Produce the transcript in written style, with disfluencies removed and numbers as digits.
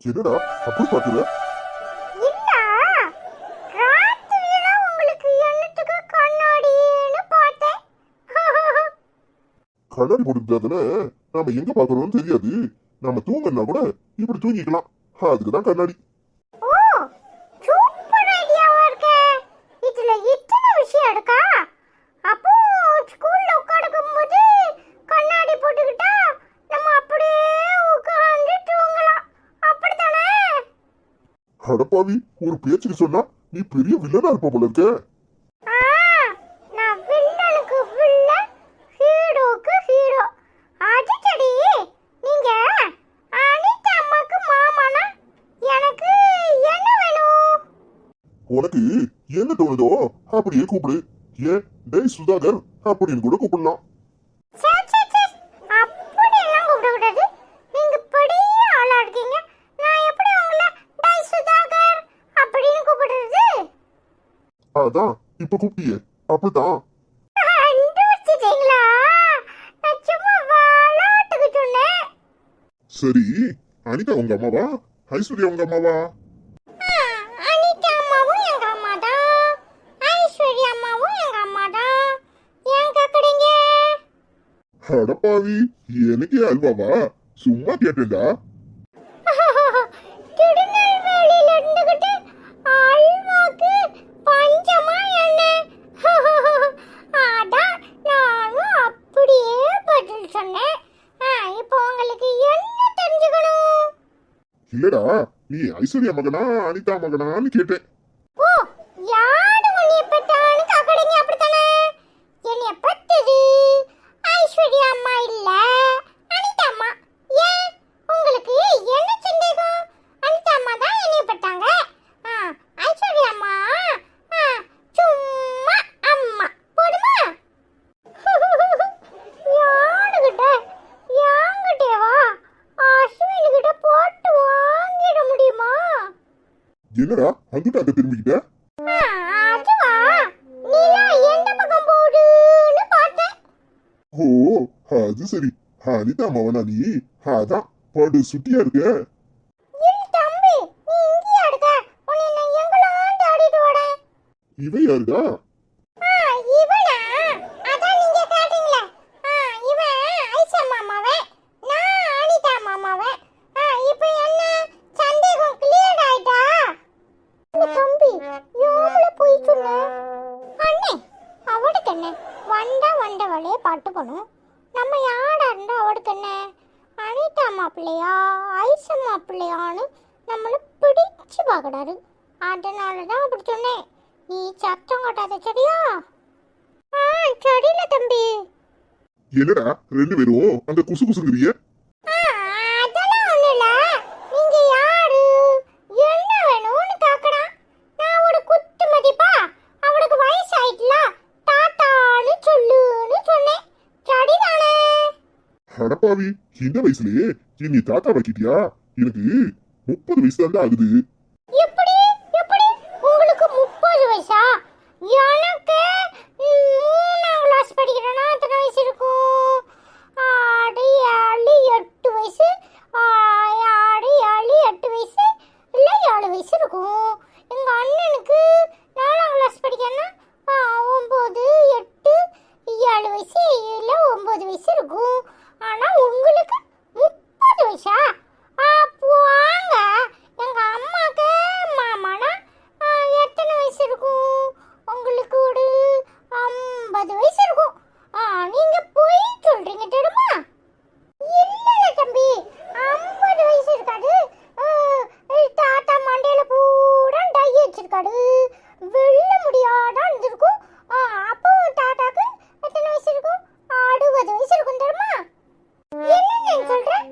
என்னடா அப்படி பாக்குற? இல்ல, ராத்திரியில உங்களுக்கு என்னத்துக்கு கண்ணாடின்னு பார்த்தேன். கண்ணாடி போட்டுக்கிட்டாதானே நாம எங்க பாக்குறோம்னு தெரியாது. நாம தூங்கினா கூட இப்படி தூங்கிக்கலாம். அதுக்குதான் கண்ணாடி. ஓ, சூப்பர் ஐடியாவா இருக்கே. இதுல இத்தனை விஷயம் இருக்கா? அப்போ ஸ்கூல்ல உட்கார்ந்துக்கும் போது கண்ணாடி போட்டுக்கிட்டா நம்ம அப்படியே உட்கார்ந்து தூங்கலாம். அப்படித்தானே? அடப்பாவி, ஒரு பேச்சுக்கு சொன்னா நீ பெரிய வில்லனா இருப்ப போல இருக்க. ஆ, நான் வில்லனுக்கு வில்லன், ஹீரோக்கு ஹீரோ. அது சரி, நீங்க அனிதா அம்மாக்கு மாமானா எனக்கு என்ன வேணும்? உனக்கு என்ன தோணுதோ அப்படியே கூப்பிடு. ஏன் டேய் சுதாகர் அப்படின்னு கூட கூப்பிடலாம். சே, சே, சே, அப்படியெல்லாம் கூப்பிடக்கூடாது. நீங்க பெரிய ஆளா இருக்கீங்க. நான் எப்படி உங்களை டை சுதாகர் அப்படின்னு கூப்பிடுறது? அதான் இப்ப கூப்பிட்டியே அப்படிதான். கண்டுபிடிச்சிட்டீங்களா? நான் சும்மா விளையாட்டுக்கு சொன்னேன். சரி, அனிதா உங்க அம்மாவா ஐஸ்வர்யா உங்க அம்மாவா? அனிதா அம்மாவும் எங்க அம்மா தான், ஐஸ்வர்யா அம்மாவும் எங்க அம்மா தான். ஏன் கேக்குறீங்க? அடப்பாவி, எனக்கே அல்வாவா? சும்மா கேட்டேன்டா. திருநெல்வேலியில இருந்துகிட்டு அல்வாக்கு பஞ்சமா என்ன? அதான் நானும் அப்படியே பதில் சொன்னேன். இப்போ உங்களுக்கு என்ன தெரிஞ்சுக்கணும்? இல்லடா, நீ ஐஸ்வர்யா மகனா அனிதா மகனான்னு கேட்டேன். ஓ, யாரு உன்னைய பெத்தான்னு கேக்குறீங்க அப்படித்தானே? என்னைய பெத்தது ஐஸ்வர்யா அம்மா இல்ல, அனிதா அம்மா. ஏன் உங்களுக்கு என்ன சந்தேகம்? அனிதா அம்மா தான் என்னைய பெத்தாங்க. ஐஸ்வர்யா அம்மா சும்மா அம்மா போடுமா? யாருகிட்ட? யாங்கிட்டேவா? அஸ்வின்கிட்ட போட்டு வாங்கிட முடியுமா? என்னடா அங்கிட்ட அங்க திரும்பிக்கிட்ட? அதுவா, நிலா எந்த பக்கம் போகுதுன்னு பார்த்தேன். ஓ, அது சரி. அனிதா மவனா நீ? அதான் பாடு சுட்டியா இருக்க. இல்ல தம்பி, நீ இங்கேயா இருக்க? உன்னை நான் எங்கெல்லாம் தேடிட்டு வரேன். இவ யாருடா? இவனா? அதான் நீங்க கேட்டீங்களே. இவன் ஐசா மாமாவே, நான் அனிதா மாமாவே. இப்போ என்ன சந்தேகம் கிளியர் ஆயிட்டா? தம்பி, எவ்வளவு போய் சொன்ன? அண்ணே, அவளுக்கு என்ன? வண்டவளே பாட்டு போகணும். நம்ம யாரா இருந்தா அவளுக்கு என்ன? அனிதா மாப்பிள்ளையா ஐசா மாப்பிள்ளையான்னு நம்மள பிடிச்சு பார்க்கறாரு. அதனாலதான் அப்படி சொன்னேன். நீ சத்தம் காட்டாத, சரியா? சரியில்ல தம்பி. என்னடா ரெண்டு பேரும் அங்க குசு குசுங்கிறிய? அதெல்லாம் ஒண்ணு இல்ல. நீங்க யாரு, என்ன வேணும்னு கேக்குறான். நான் ஒரு குத்து மதிப்பா அவளுக்கு வயசாயிட்டுல தாத்தான்னு சொல்லுன்னு சொன்னேன். சரிதானே? அடப்பாவி, இந்த வயசுலயே நீ தாத்தா வைக்கிட்டியா? எனக்கு 30 வயசு தான் ஆகுது. எப்படி எப்படி உங்களுக்கு 30 வயசா? எனக்கு 3ஆம் கிளாஸ் படிக்கிறேன்னா எத்தனை வயசு இருக்கும்? 6 7 8 வயசு. 6 7 8 வயசு இல்ல 7 வயசு இருக்கும். எங்க அண்ணனுக்கு 4ஆம் கிளாஸ் படிக்கிறேன்னா 9 8 7 வயசு இல்ல 9 வயசு இருக்கும். ஆனா உங்களுக்கு 30 வயசா? அப்போ வாங்க, எங்க அம்மாக்கு மாமானா எத்தனை வயசு இருக்கும்? உங்களுக்கு ஒரு 50 வயசு இருக்கும். நீங்க போய் சொல்றீங்க தெரியுமா? இல்ல தம்பி, 50 வயசு இருக்காது. தாத்தா மண்டையில பூரா டை வச்சிருக்காரு, வெள்ள முடியாதான் இருந்திருக்கும். அப்போ தாத்தாக்கு எத்தனை வயசு இருக்கும்? 60 வயசு இருக்கும் தெரியுமா? என்ன சொல்றேன்?